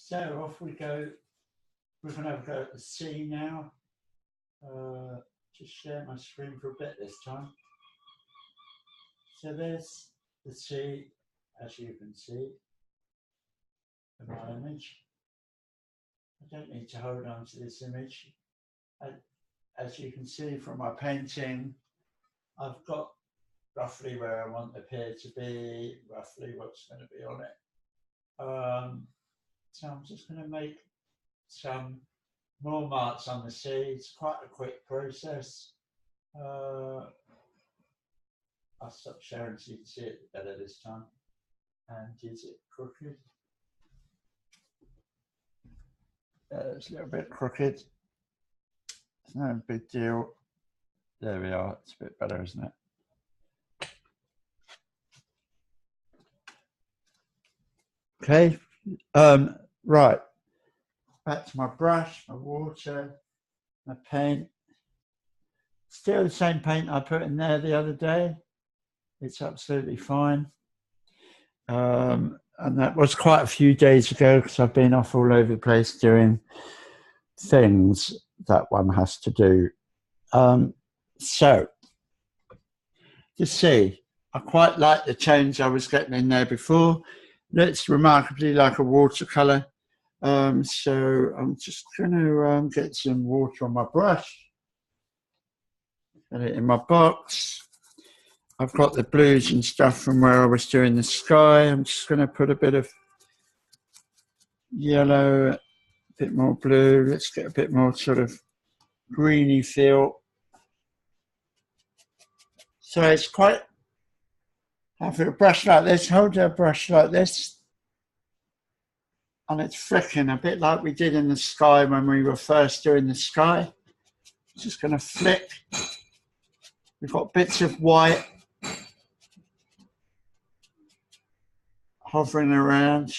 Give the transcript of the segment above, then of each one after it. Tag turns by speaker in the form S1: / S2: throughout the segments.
S1: So off we go. We're going to have a go at the sea now. Just share my screen for a bit this time. So there's the sea, as you can see, in my image. I don't need to hold on to this image. As you can see from my painting, I've got roughly where I want the pier to be, roughly what's going to be on it. So I'm just going to make some more marks on the sea. It's quite a quick process. I'll stop sharing so you can see it better this time. And is it crooked? It's a little bit crooked. It's no big deal. There we are. It's a bit better, isn't it? Okay. Right. Back to my brush, my water, my paint. Still the same paint I put in there the other day. It's absolutely fine. And that was quite a few days ago because I've been off all over the place doing things that one has to do. So, to see, I quite like the tones I was getting in there before. Looks remarkably like a watercolour. So I'm just going to get some water on my brush. Get it in my box. I've got the blues and stuff from where I was doing the sky. I'm just going to put a bit of yellow, a bit more blue. Let's get a bit more sort of greeny feel. So it's quite, have a brush like this, hold a brush like this, and it's flicking a bit like we did in the sky when we were first doing the sky. Just going to flick. We've got bits of white hovering around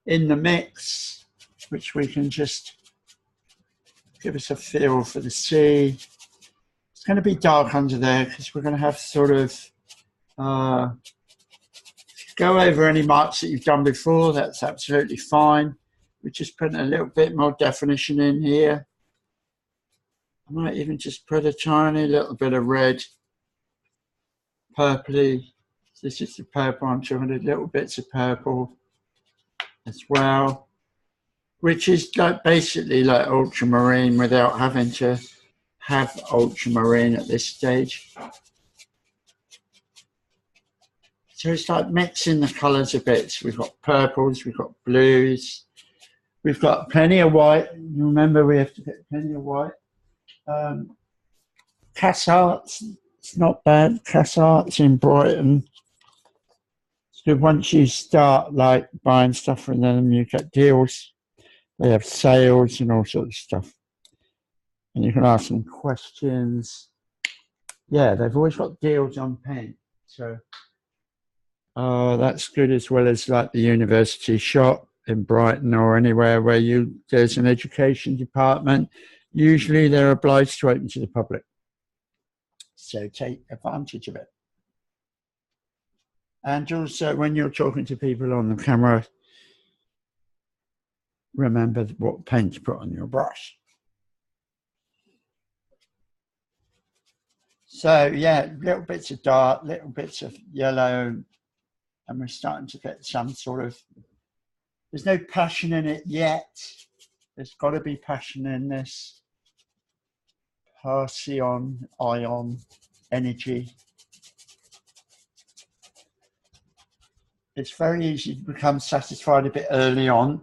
S1: in the mix, which we can just give us a feel for the sea. It's going to be dark under there because we're going to have sort of go over any marks that you've done before. That's absolutely fine. We're just putting a little bit more definition in here. I might even just put a tiny little bit of red, purpley. This is the purple. I'm talking little bits of purple as well, which is like basically like ultramarine without having to have ultramarine at this stage. So it's like mixing the colours a bit. We've got purples, we've got blues, we've got plenty of white. Remember, we have to get plenty of white. Cassarts, it's not bad. Cassarts in Brighton. So once you start like buying stuff from them, you get deals. They have sales and all sorts of stuff. And you can ask them questions. Yeah, they've always got deals on paint. So that's good, as well as like the university shop in Brighton or anywhere where there's an education department. Usually they're obliged to open to the public. So take advantage of it. And also when you're talking to people on the camera, remember what paint to put on your brush. So yeah, little bits of dark, little bits of yellow, and we're starting to get some sort of, there's no passion in it yet. There's got to be passion in this. Halcyon, ion, energy. It's very easy to become satisfied a bit early on.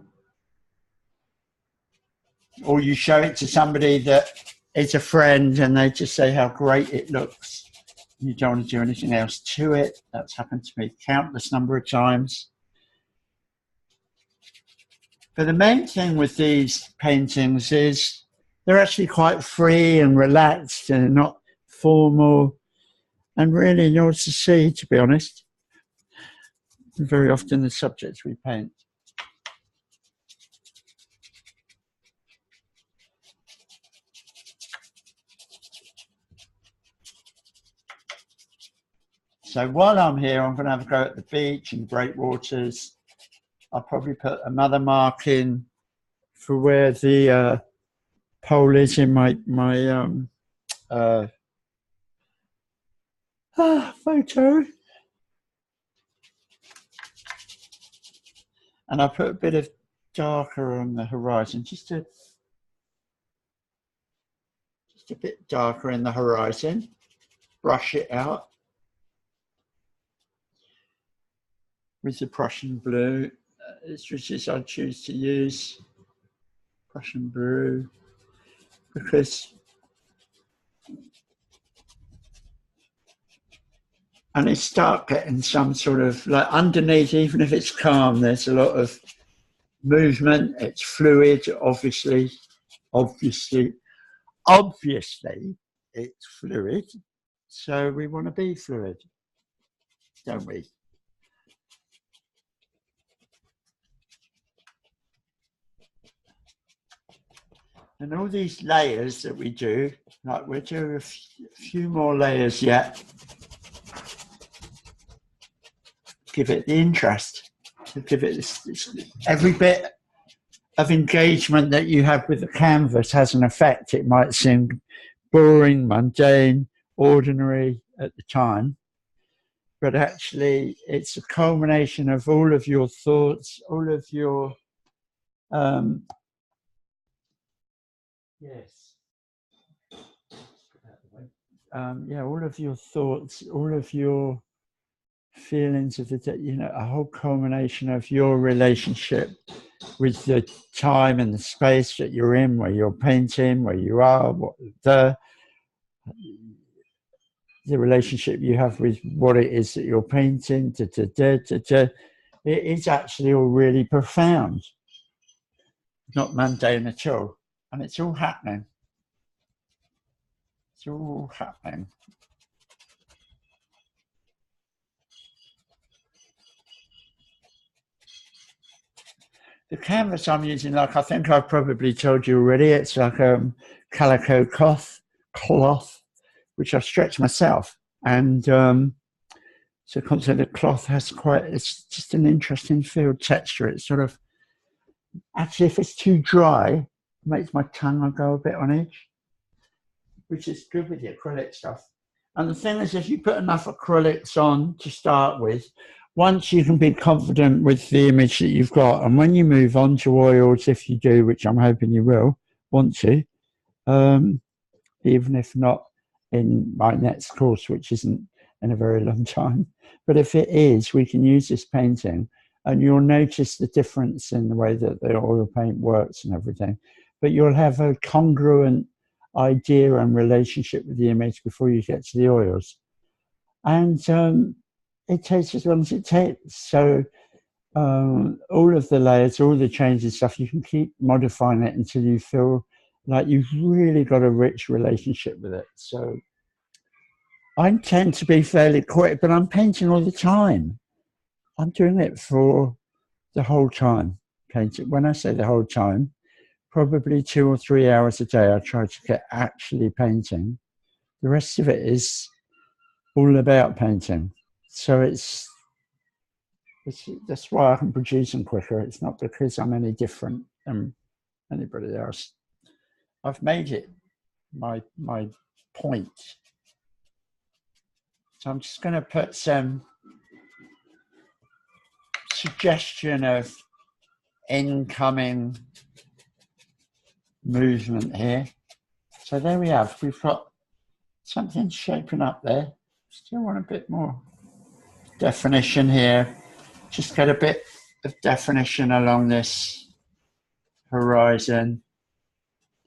S1: Or you show it to somebody that is a friend and they just say how great it looks. You don't want to do anything else to it. That's happened to me countless number of times. But the main thing with these paintings is they're actually quite free and relaxed and not formal and really yours to see, to be honest. Very often the subjects we paint. So while I'm here, I'm going to have a go at the beach and breakwaters. I'll probably put another mark in for where the pole is in my photo. And I'll put a bit of darker on the horizon, just a bit darker in the horizon. Brush it out with the Prussian blue, which is I choose to use Prussian blue because, and it start getting some sort of like underneath, even if it's calm, there's a lot of movement. It's fluid, obviously it's fluid. So we want to be fluid, don't we? And all these layers that we do, like we'll do a few more layers yet. Give it the interest, to give it this, every bit of engagement that you have with the canvas has an effect. It might seem boring, mundane, ordinary at the time, but actually it's a culmination of all of your thoughts, all of your all of your thoughts, all of your feelings of the day, you know, a whole culmination of your relationship with the time and the space that you're in, where you're painting, where you are, what the relationship you have with what it is that you're painting. It is actually all really profound, not mundane at all, and it's all happening. It's all happening. The canvas I'm using, like I think I've probably told you already, it's like calico cloth, which I've stretched myself. And so consequently the cloth has it's just an interesting feel texture. It's sort of, actually if it's too dry, it makes my tongue go a bit on edge, which is good with the acrylic stuff. And the thing is, if you put enough acrylics on to start with, once you can be confident with the image that you've got, and when you move on to oils, if you do, which I'm hoping you will want to, even if not in my next course, which isn't in a very long time, but if it is, we can use this painting and you'll notice the difference in the way that the oil paint works and everything, but you'll have a congruent idea and relationship with the image before you get to the oils. And it takes as long as it takes. So all of the layers, all the changes stuff, you can keep modifying it until you feel like you've really got a rich relationship with it. So I tend to be fairly quick, but I'm painting all the time. I'm doing it for the whole time. Painting. When I say the whole time, probably 2 or 3 hours a day I try to get actually painting. The rest of it is all about painting. So that's why I can produce them quicker. It's not because I'm any different than anybody else. I've made it my point. So I'm just going to put some suggestion of incoming movement here. So there we have. We've got something shaping up there. Still want a bit more definition here. Just get a bit of definition along this horizon.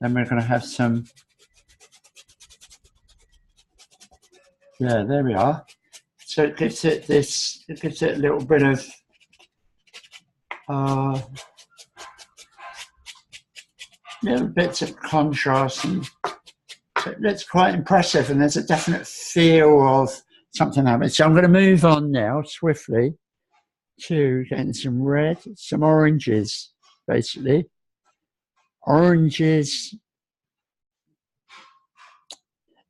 S1: Then we're going to have some, yeah, there we are. So it gives it this, it gives it a little bit of little bits of contrast, and so it looks quite impressive, and there's a definite feel of something happening. So I'm going to move on now swiftly to getting some red, some oranges, basically. Oranges,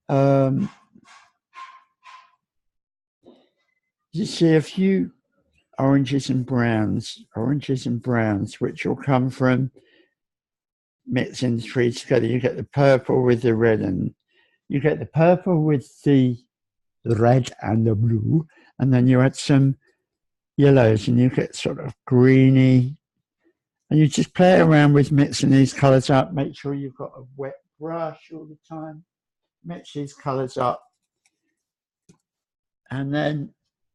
S1: you see a few oranges and browns, which will come from mixing the three together. You get the purple with the red, and you get the purple with the red and the blue, and then you add some yellows and you get sort of greeny, and you just play around with mixing these colors up. Make sure you've got a wet brush all the time. Mix these colors up, and then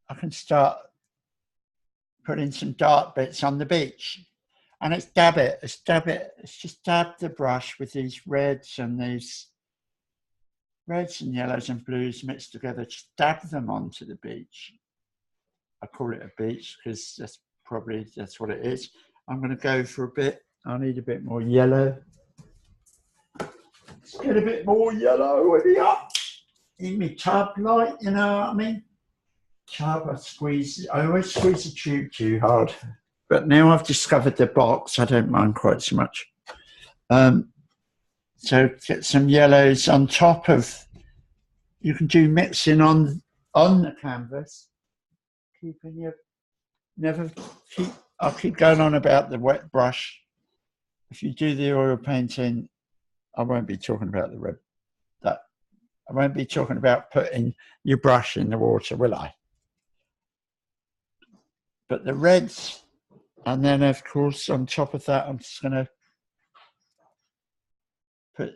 S1: I can start putting some dark bits on the beach. And it's just dab the brush with these reds and yellows and blues mixed together. Just dab them onto the beach. I call it a beach because that's what it is. I'm going to go for a bit. I need a bit more yellow. Let's get a bit more yellow in my tub, like, you know what I mean? Tub, I always squeeze the tube too hard. But now I've discovered the box, I don't mind quite so much. So get some yellows on top of, you can do mixing on the canvas. I'll keep going on about the wet brush. If you do the oil painting, I won't be talking about the red. I won't be talking about putting your brush in the water, will I? But the reds, and then of course on top of that, I'm just going to put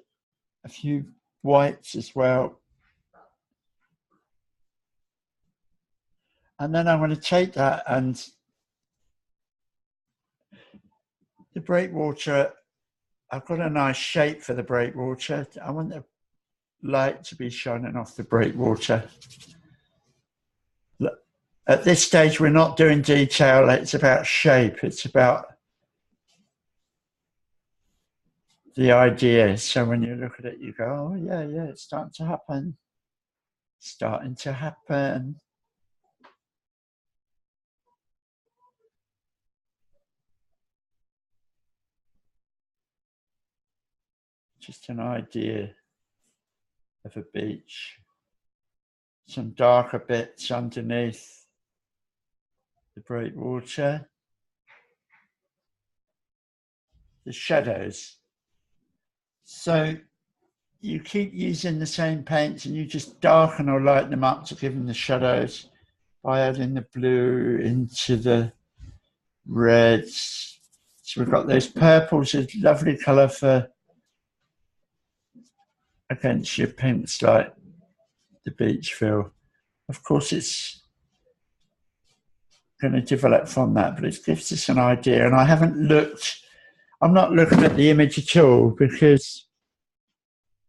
S1: a few whites as well. And then I'm going to take that, and the breakwater, I've got a nice shape for the breakwater. I want the light to be shining off the breakwater. Look, at this stage, we're not doing detail. It's about shape. It's about the idea. So when you look at it, you go, oh, yeah, it's starting to happen. Starting to happen. Just an idea of a beach. Some darker bits underneath the breakwater. The shadows. So you keep using the same paints and you just darken or lighten them up to give them the shadows by adding the blue into the reds. So we've got those purples, a lovely colour for against your pinks like the beach feel. Of course, it's going to develop from that, but it gives us an idea. And I'm not looking at the image at all because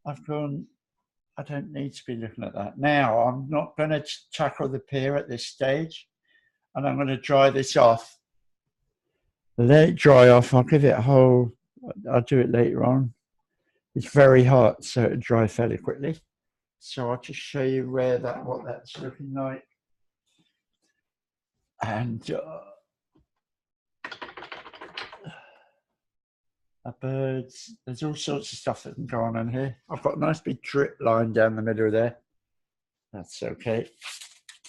S1: I don't need to be looking at that. Now, I'm not going to tackle the pier at this stage, and I'm going to dry this off. Let it dry off. I'll give it a whole, I'll do it later on. It's very hot, so it'll dry fairly quickly. So I'll just show you what that's looking like. And birds, there's all sorts of stuff that can go on in here. I've got a nice big drip line down the middle there. That's okay at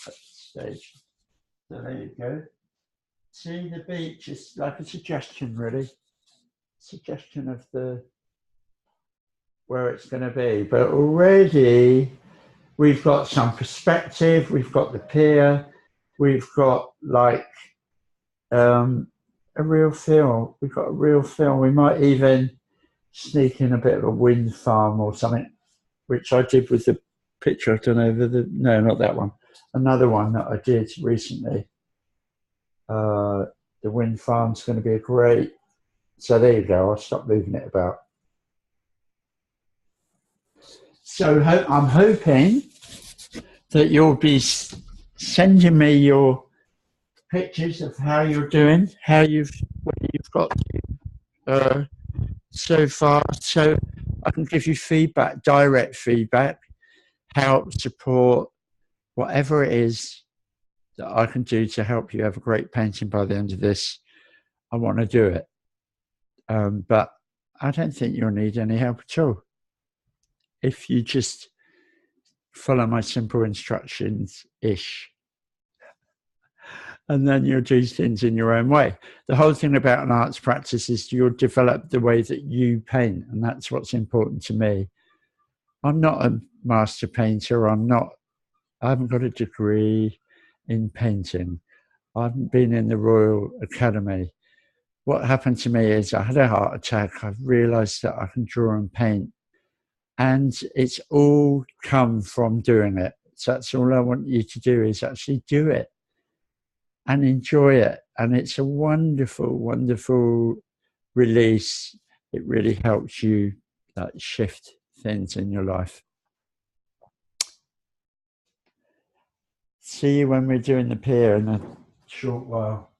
S1: this stage. So there you go. See, the beach is like a suggestion, really. Suggestion of where it's going to be. But already we've got some perspective. We've got the pier. We've got like a real feel. We've got a real feel. We might even sneak in a bit of a wind farm or something, which I did with the picture I've done over no, not that one. Another one that I did recently. The wind farm's going to be a great. So there you go. I'll stop moving it about. So I'm hoping that you'll be sending me your pictures of how you're doing, where you've got to so far, so I can give you feedback, direct feedback, help, support, whatever it is that I can do to help you have a great painting by the end of this. I want to do it. But I don't think you'll need any help at all. If you just follow my simple instructions-ish. and then you'll do things in your own way. The whole thing about an arts practice is you'll develop the way that you paint, and that's what's important to me. I'm not a master painter. I haven't got a degree in painting. I haven't been in the Royal Academy. What happened to me is I had a heart attack. I realised that I can draw and paint, and it's all come from doing it. So that's all I want you to do, is actually do it and enjoy it. And it's a wonderful, wonderful release. It really helps you shift things in your life. See you when we're doing the pier in a short while.